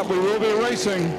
We will be racing.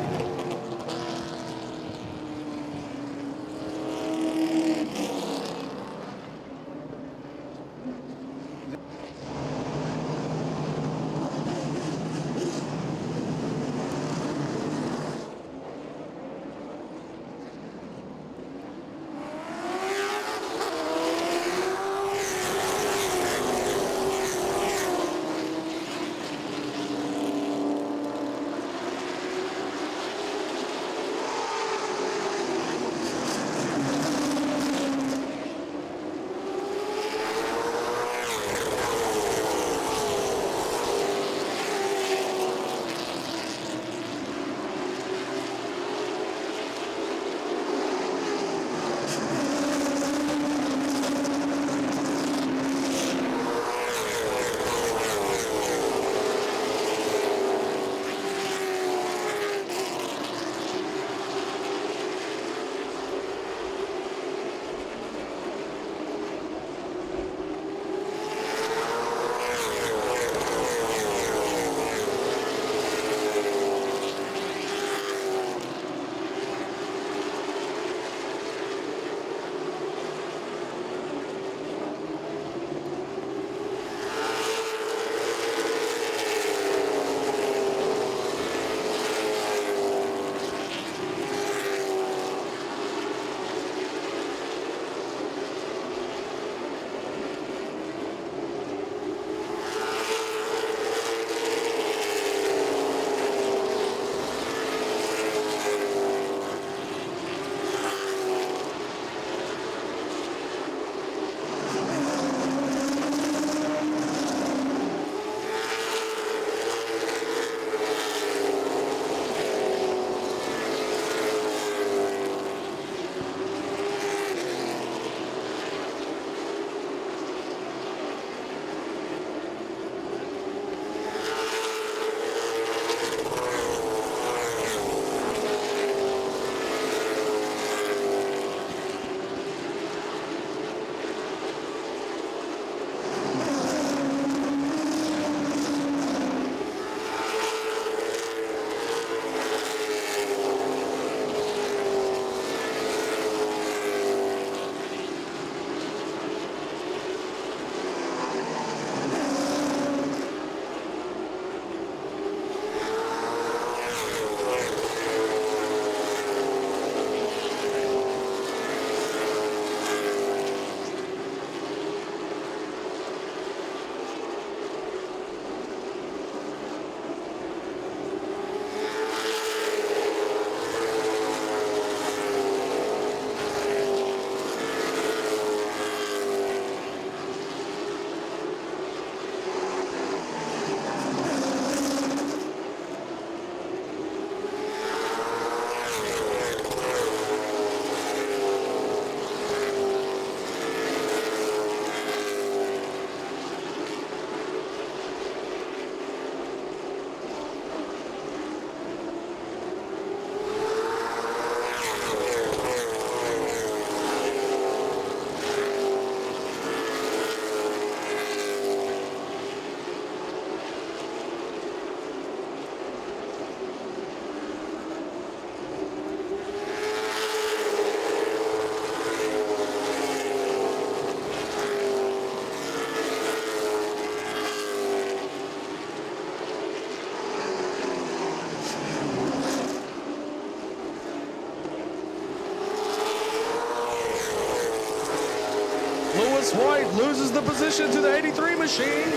White loses the position to the 83 machine.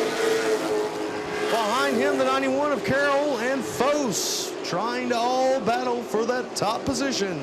Behind him, the 91 of Carroll and Fos trying to all battle for that top position.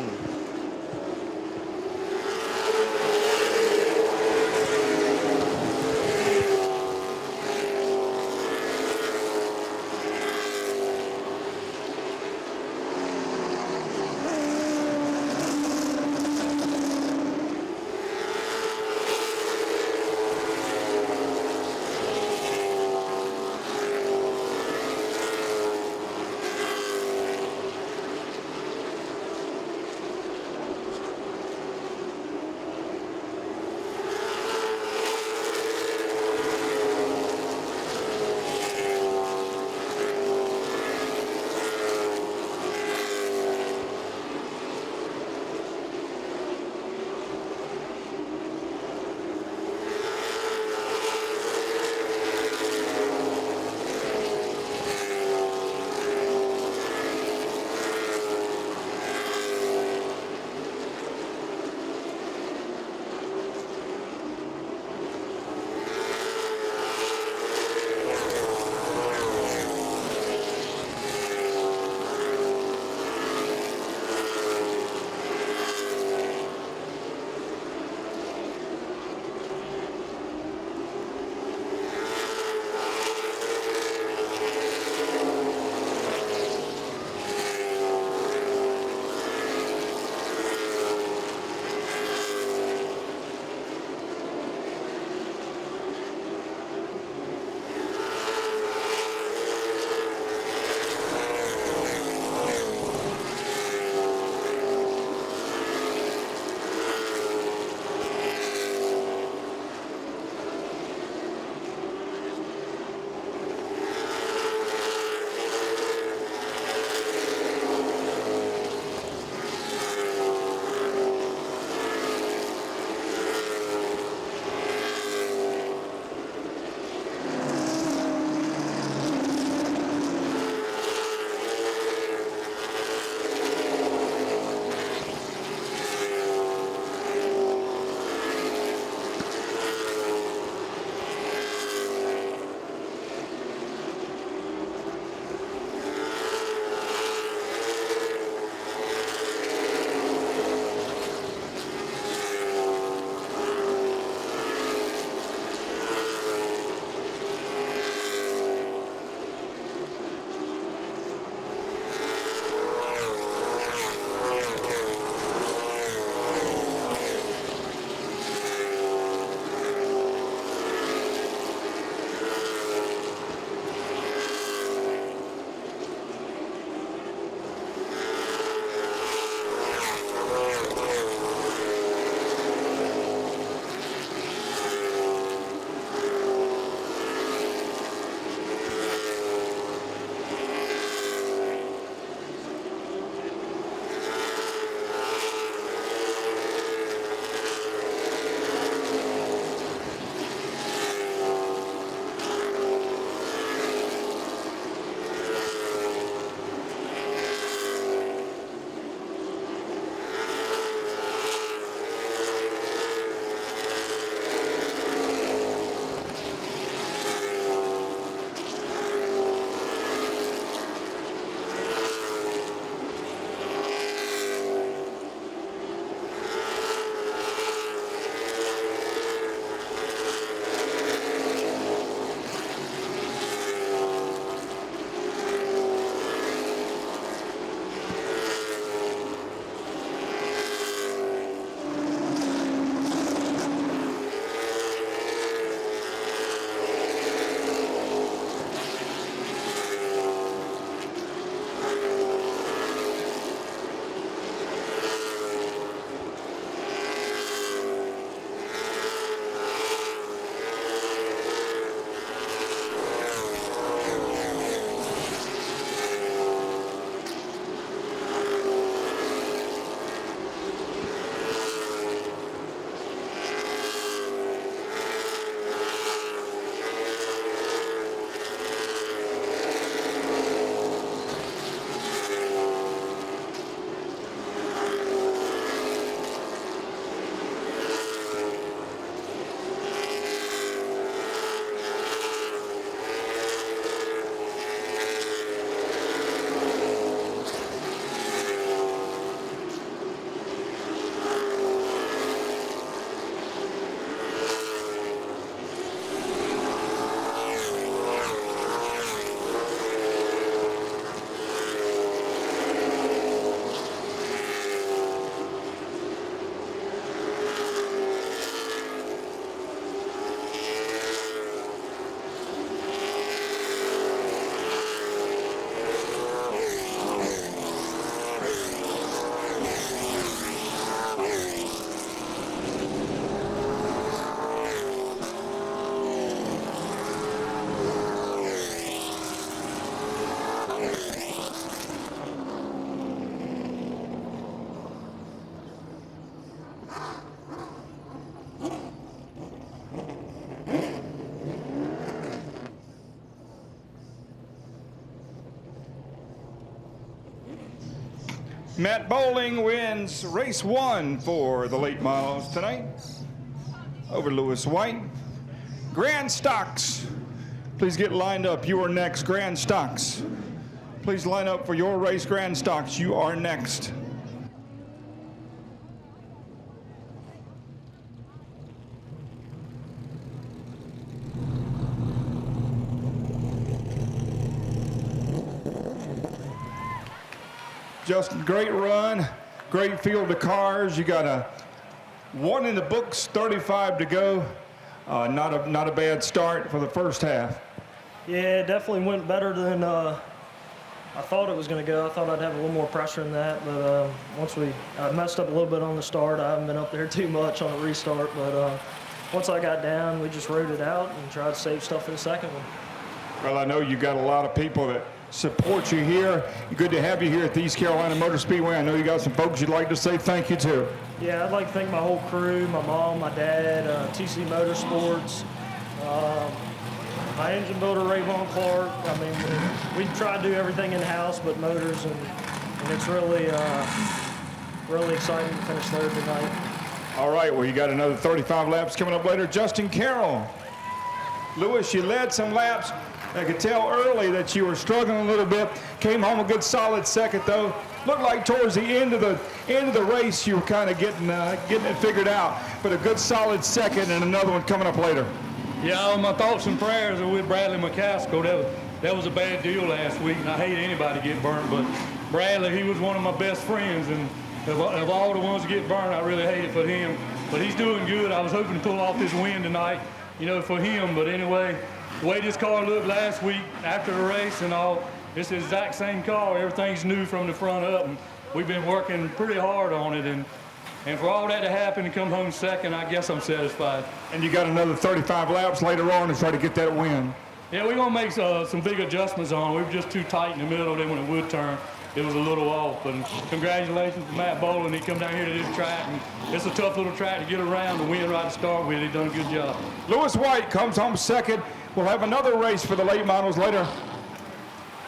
Matt Bowling wins race 1 for the late models tonight over Lewis White. Grand Stocks, please get lined up. You are next. Grand Stocks, please line up for your race. Grand Stocks, you are next. Justin, great run, great field of cars. You got a 1 in the books, 35 to go. Not a bad start for the first half. Yeah, it definitely went better than I thought it was going to go. I thought I'd have a little more pressure in that, but I messed up a little bit on the start. I haven't been up there too much on the restart, but once I got down, we just rode it out and tried to save stuff for the second one. Well, I know you got a lot of people that support you here. Good to have you here at the East Carolina Motor Speedway. I know you got some folks you'd like to say thank you to. Yeah, I'd like to thank my whole crew, my mom, my dad, TC Motorsports, my engine builder, Rayvon Clark. I mean, we try to do everything in-house but motors, and it's really exciting to finish third tonight. All right, well, you got another 35 laps coming up later. Justin Carroll. Lewis, you led some laps. I could tell early that you were struggling a little bit. Came home a good solid second, though. Looked like towards the end of the race you were kind of getting it figured out. But a good solid second and another one coming up later. Yeah, my thoughts and prayers are with Bradley McCaskill. That was a bad deal last week, and I hate anybody get burnt. But Bradley, he was one of my best friends, and of all the ones that get burnt, I really hate it for him. But he's doing good. I was hoping to pull off this win tonight, for him. But anyway, the way this car looked last week after the race and all, it's the exact same car. Everything's new from the front up, and we've been working pretty hard on it. And for all that to happen and come home second, I guess I'm satisfied. And you got another 35 laps later on to try to get that win. Yeah, we're going to make some big adjustments on it. We were just too tight in the middle. Then when it would turn, it was a little off. But congratulations to Matt Bowling. He come down here to this track, and it's a tough little track to get around and win right to start with. He's done a good job. Lewis White comes home second. We'll have another race for the late models later.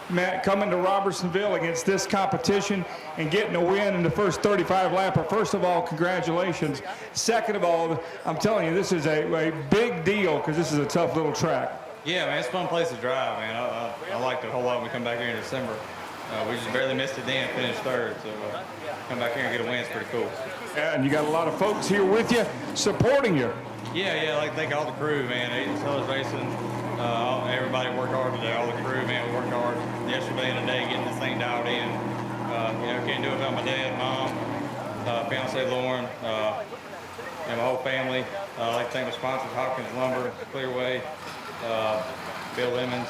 Matt coming to Robertsonville against this competition and getting a win in the first 35 lapper. First of all, congratulations. Second of all, I'm telling you, this is a big deal because this is a tough little track. Yeah, man, it's a fun place to drive, man. I liked it a whole lot when we come back here in December. We just barely missed it then, finished third. So come back here and get a win, it's pretty cool. And you got a lot of folks here with you, supporting you. Yeah, I'd like to thank all the crew, man. Sellers Racing, everybody worked hard today. All the crew, man, we worked hard yesterday and today getting this thing dialed in. Can't do it without my dad, mom, fiance Lauren, and my whole family. I'd like to thank my sponsors, Hopkins Lumber, Clearway, Bill Lemons,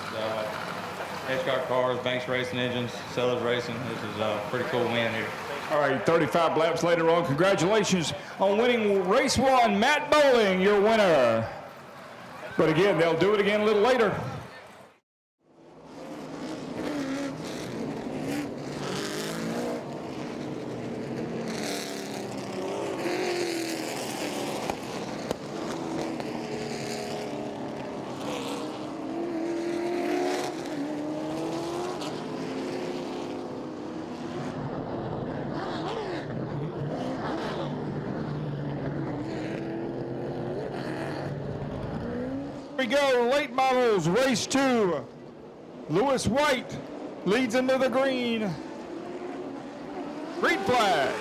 Hitchcock Cars, Banks Racing Engines, Sellers Racing. This is a pretty cool win here. All right, 35 laps later on. Congratulations on winning race 1. Matt Bowling, your winner. But again, they'll do it again a little later. Here we go, late models, race 2. Lewis White leads into the green. Green flag.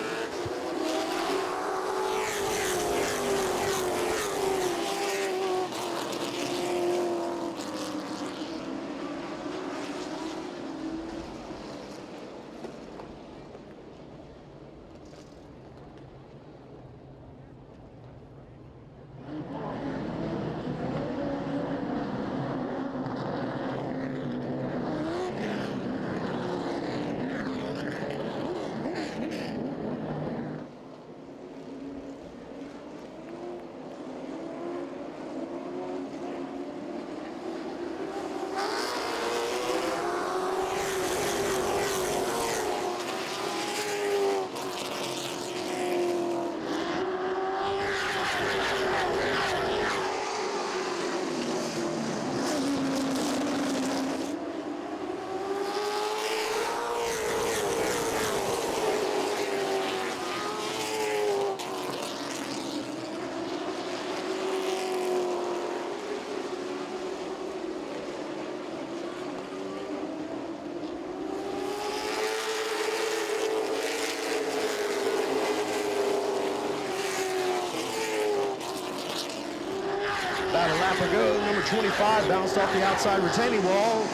lap ago. Number 25 bounced off the outside retaining wall.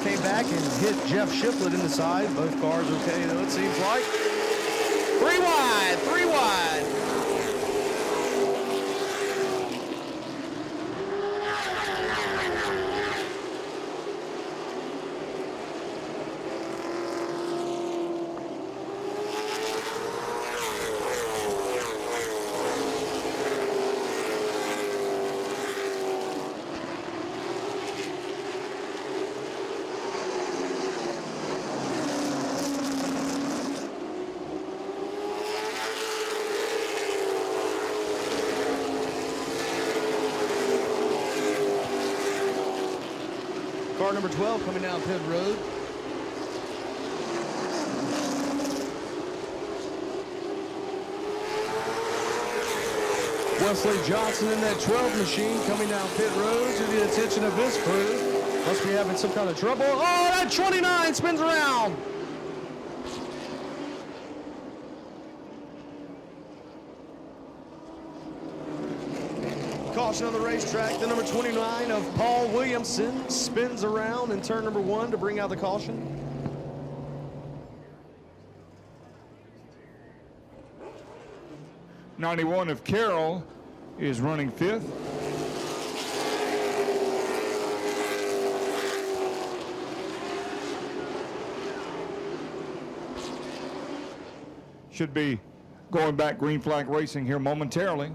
Came back and hit Jeff Shiflett in the side. Both cars okay, though, it seems like. 3 wide, 3 wide. Car number 12 coming down pit road. Wesley Johnson in that 12 machine coming down pit road to the attention of this crew. Must be having some kind of trouble. Oh, that 29 spins around. Caution on the racetrack. The number 29 of Paul Williamson spins around in turn number 1 to bring out the caution. '91 of Carroll is running 5th. Should be going back green flag racing here momentarily.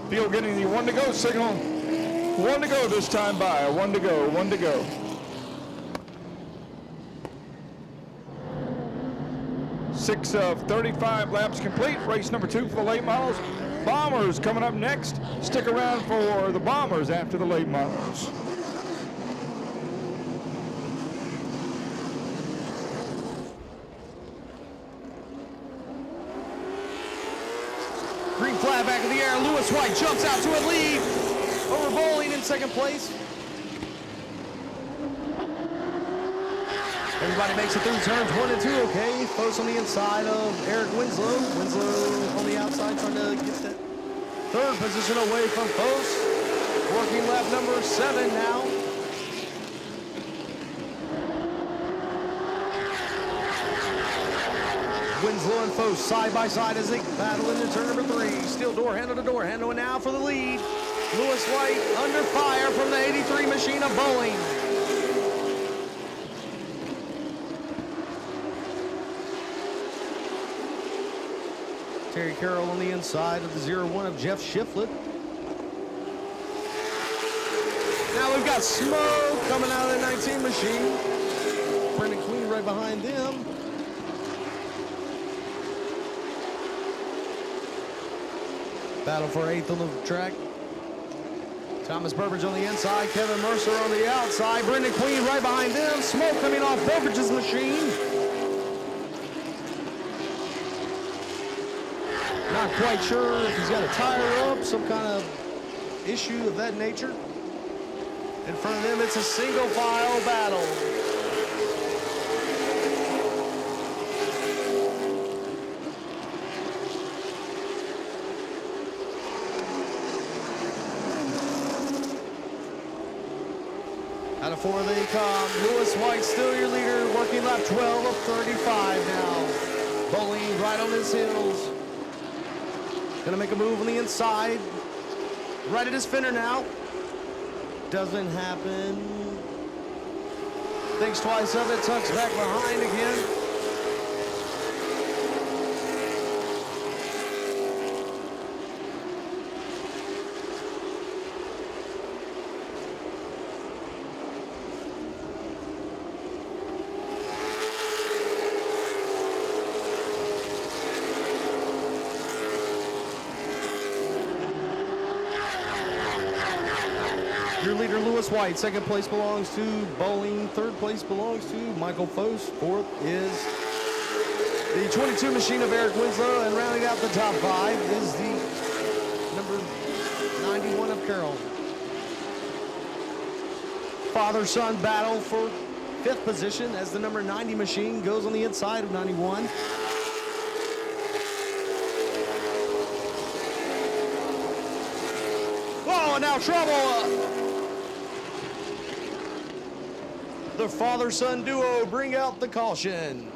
Field getting the 1 to go signal. 1 to go this time by. 1 to go, 1 to go. Six of 35 laps complete. Race number 2 for the late models. Bombers coming up next. Stick around for the Bombers after the late models. Green flag back in the air. Lewis White jumps out to a lead over Bowling in second place. Everybody makes it through turns 1 and 2, okay. Post on the inside of Eric Winslow. Winslow on the outside trying to get that third position away from Post. Working lap number 7 now. Winslow and Foast side by side as they battle into turn number 3. Still door handle to door handle now for the lead. Lewis White under fire from the 83 machine of Bowling. Terry Carroll on the inside of the 0-1 of Jeff Shiflett. Now we've got smoke coming out of the 19 machine. Brendan Queen right behind them. Battle for 8th on the track. Thomas Burbridge on the inside, Kevin Mercer on the outside, Brendan Queen right behind them. Smoke coming off Burbridge's machine. Not quite sure if he's got a tire up, some kind of issue of that nature. In front of them, it's a single file battle. Out of 4 they come. Lewis White still your leader, working lap 12 of 35 now. Bowling right on his heels. Gonna make a move on the inside. Right at his fender now. Doesn't happen. Thinks twice of it, tucks back behind again. Your leader, Lewis White. Second place belongs to Bowling. Third place belongs to Michael Foast. Fourth is the 22 machine of Eric Winslow. And rounding out the top 5 is the number 91 of Carroll. Father-son battle for 5th position as the number 90 machine goes on the inside of 91. Oh, now trouble! The father-son duo bring out the caution.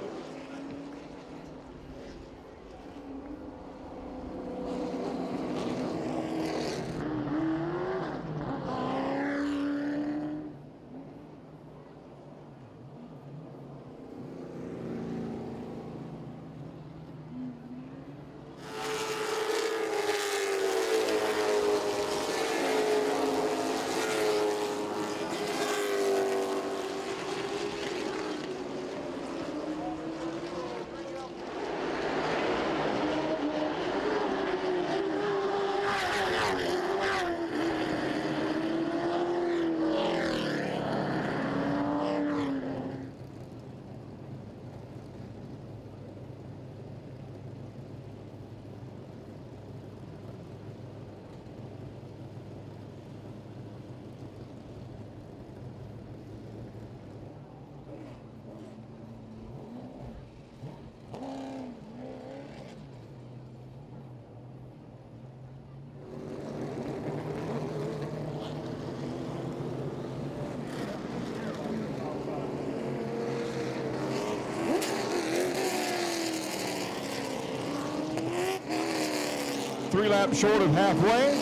Three laps short of halfway.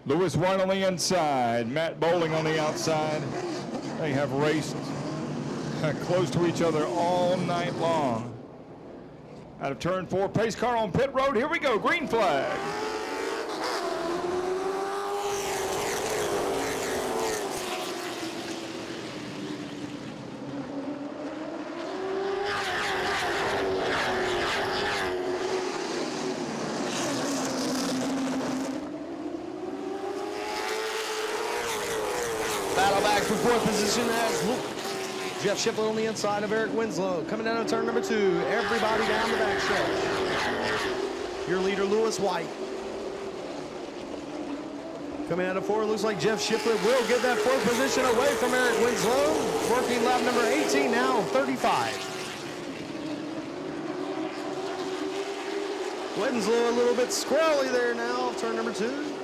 Lewis White on the inside, Matt Bowling on the outside. They have raced close to each other all night long. Out of turn 4, pace car on pit road. Here we go, green flag. Battle back for 4th position as Jeff Shiflett on the inside of Eric Winslow. Coming down on turn number 2. Everybody down the back stretch. Your leader, Lewis White. Coming out of 4, looks like Jeff Shiflett will get that 4th position away from Eric Winslow. Working lap number 18 now, 35. Winslow a little bit squirrely there now, turn number 2.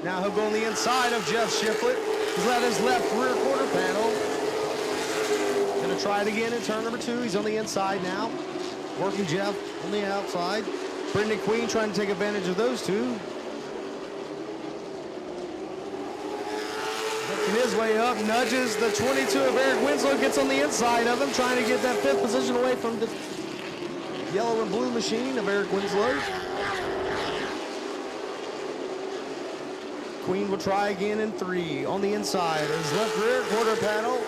Now he'll go on the inside of Jeff Shiflett. He's at his left rear quarter panel. Gonna try it again in turn number 2. He's on the inside now. Working Jeff on the outside. Brendan Queen trying to take advantage of those two. Working his way up, nudges the 22 of Eric Winslow, gets on the inside of him, trying to get that 5th position away from the yellow and blue machine of Eric Winslow. Queen will try again in 3 on the inside. His left rear quarter panel.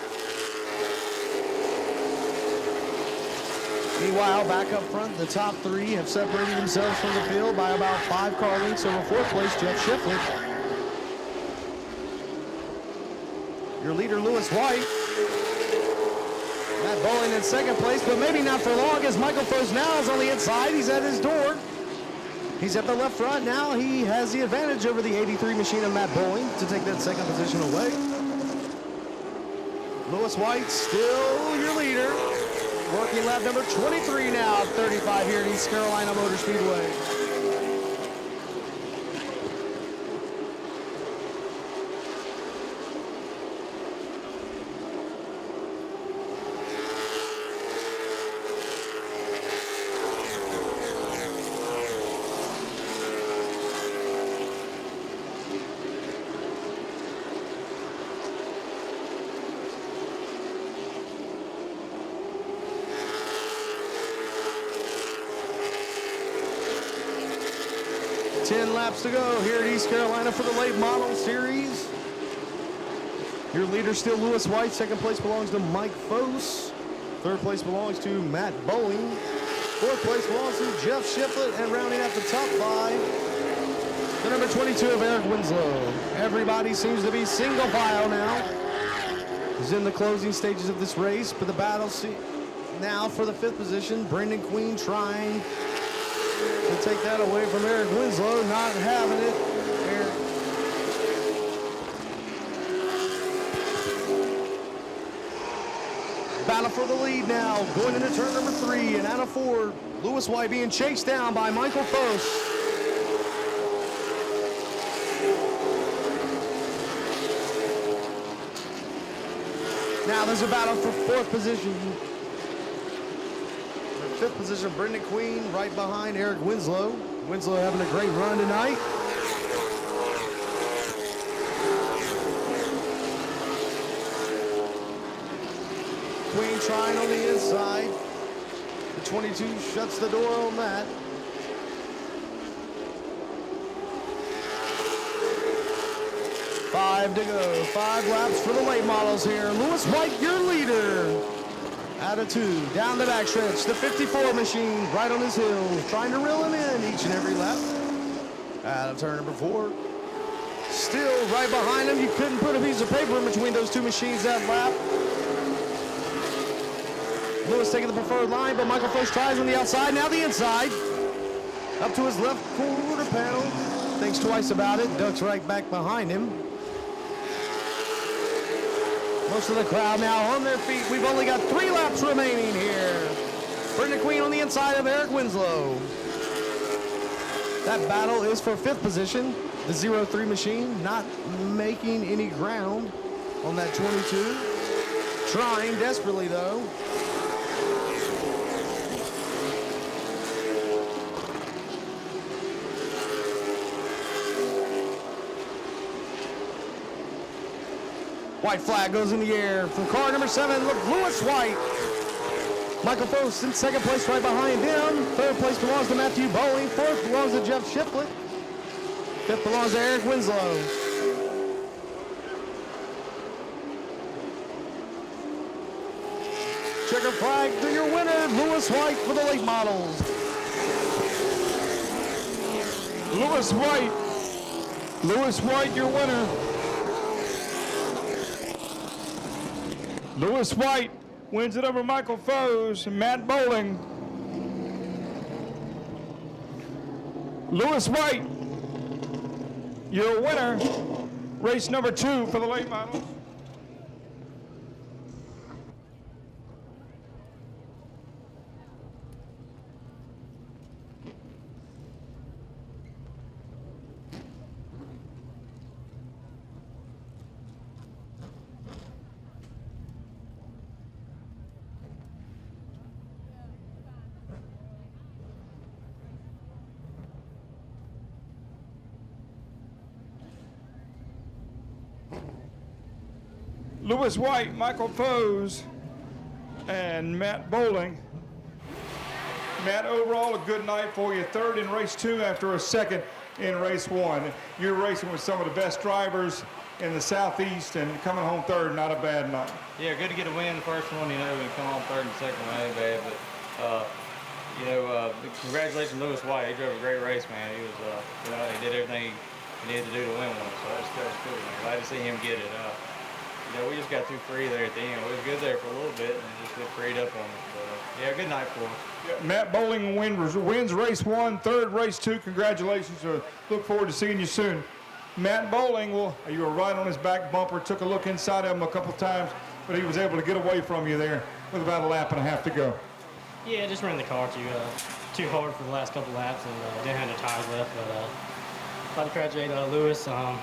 Meanwhile, back up front, the top 3 have separated themselves from the field by about 5 car lengths over 4th place, Jeff Shiflett. Your leader, Lewis White. Matt Bowling in 2nd place, but maybe not for long as Michael Fosnell is on the inside. He's at his door. He's at the left front now. He has the advantage over the 83 machine of Matt Bowling to take that 2nd position away. Lewis White still your leader. Working lap number 23 now at 35 here at East Carolina Motor Speedway. Laps to go here at East Carolina for the late model series. Your leader still Lewis White. 2nd place belongs to Mike Fose. 3rd place belongs to Matt Bowling. 4th place belongs to Jeff Shiflett. And rounding out the top 5, the number 22 of Eric Winslow. Everybody seems to be single file now. is in the closing stages of this race, but the battle now for the 5th position. Brendan Queen trying to take that away from Eric Winslow, not having it. Battle for the lead now, going into turn number 3, and out of 4, Lewis White being chased down by Michael Foss. Now there's a battle for 4th position. For 5th position, Brendan Queen right behind Eric Winslow. Winslow having a great run tonight. Queen trying on the inside. The 22 shuts the door on that. Five to go. 5 laps for the late models here. Lewis White, your leader. Out of 2. Down the backstretch. The 54 machine right on his heels. Trying to reel him in each and every lap. Out of turn number 4. Still right behind him. You couldn't put a piece of paper in between those 2 machines that lap. Lewis taking the preferred line, but Michael Foss tries on the outside. Now the inside. Up to his left quarter panel. Thinks twice about it. Ducks right back behind him. Most of the crowd now on their feet. We've only got 3 laps remaining here. Brendan Queen on the inside of Eric Winslow. That battle is for 5th position. The 03 machine not making any ground on that 22. Trying desperately though. White flag goes in the air from car number 7, Lewis White. Michael Foss in 2nd place right behind him. 3rd place belongs to Matthew Bowling. 4th belongs to Jeff Shiplett. 5th belongs to Eric Winslow. Checker flag to your winner, Lewis White for the late models. Lewis White, your winner. Lewis White wins it over Michael Foss and Matt Bowling. Lewis White, your winner, race number 2 for the late models. Lewis White, Michael Foss, and Matt Bowling. Matt, overall a good night for you. 3rd in race 2 after a 2nd in race 1. You're racing with some of the best drivers in the Southeast and coming home 3rd, not a bad night. Yeah, good to get a win the first one, you know, and come home 3rd and 2nd one ain't bad, but congratulations Lewis White. He drove a great race, man. He was, he did everything he needed to do to win one, so that was cool, man. Glad to see him get it. We just got too free there at the end. We was good there for a little bit, and it just got freed up on us. But, good night for us. Yeah, Matt Bowling wins race 1, 3rd race 2. Congratulations. Look forward to seeing you soon. Matt Bowling, you were right on his back bumper, took a look inside of him a couple times, but he was able to get away from you there with about a lap and a half to go. Yeah, just ran the car too hard for the last couple laps and didn't have the tires left. But I'd like to congratulate Lewis and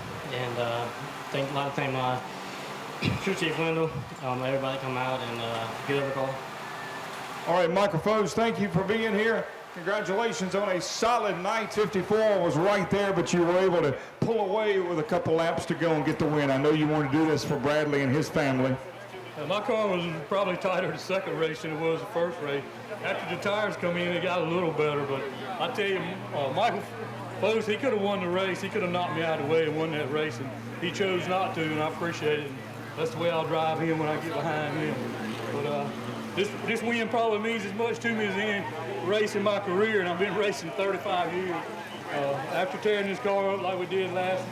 thank my crew chief Wendell, everybody come out and get over call. All right, Michael Foss, thank you for being here. Congratulations on a solid night. 54 was right there, but you were able to pull away with a couple laps to go and get the win. I know you want to do this for Bradley and his family. My car was probably tighter the 2nd race than it was the 1st race. After the tires come in, it got a little better, but I tell you, Michael Foss, he could have won the race. He could have knocked me out of the way and won that race, and he chose not to, and I appreciate it. That's the way I'll drive him when I get behind him. But this win probably means as much to me as any race in my career, and I've been racing 35 years. After tearing this car up like we did last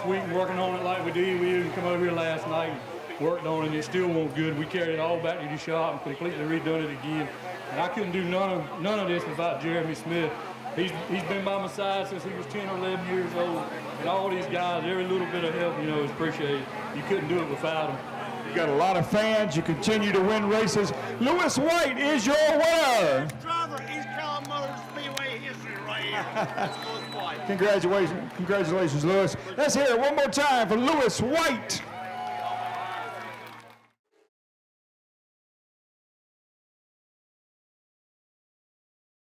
week and working on it like we did, we even come over here last night. worked on it, and it still wasn't good. We carried it all back to the shop and completely redone it again. And I couldn't do none of this without Jeremy Smith. He's been by my side since he was 10 or 11 years old. And all these guys, every little bit of help, is appreciated. You couldn't do it without him. You got a lot of fans. You continue to win races. Lewis White is your winner. Driver, East Carolina Speedway history right here. That's Lewis White. Congratulations, Lewis. Let's hear it one more time for Lewis White.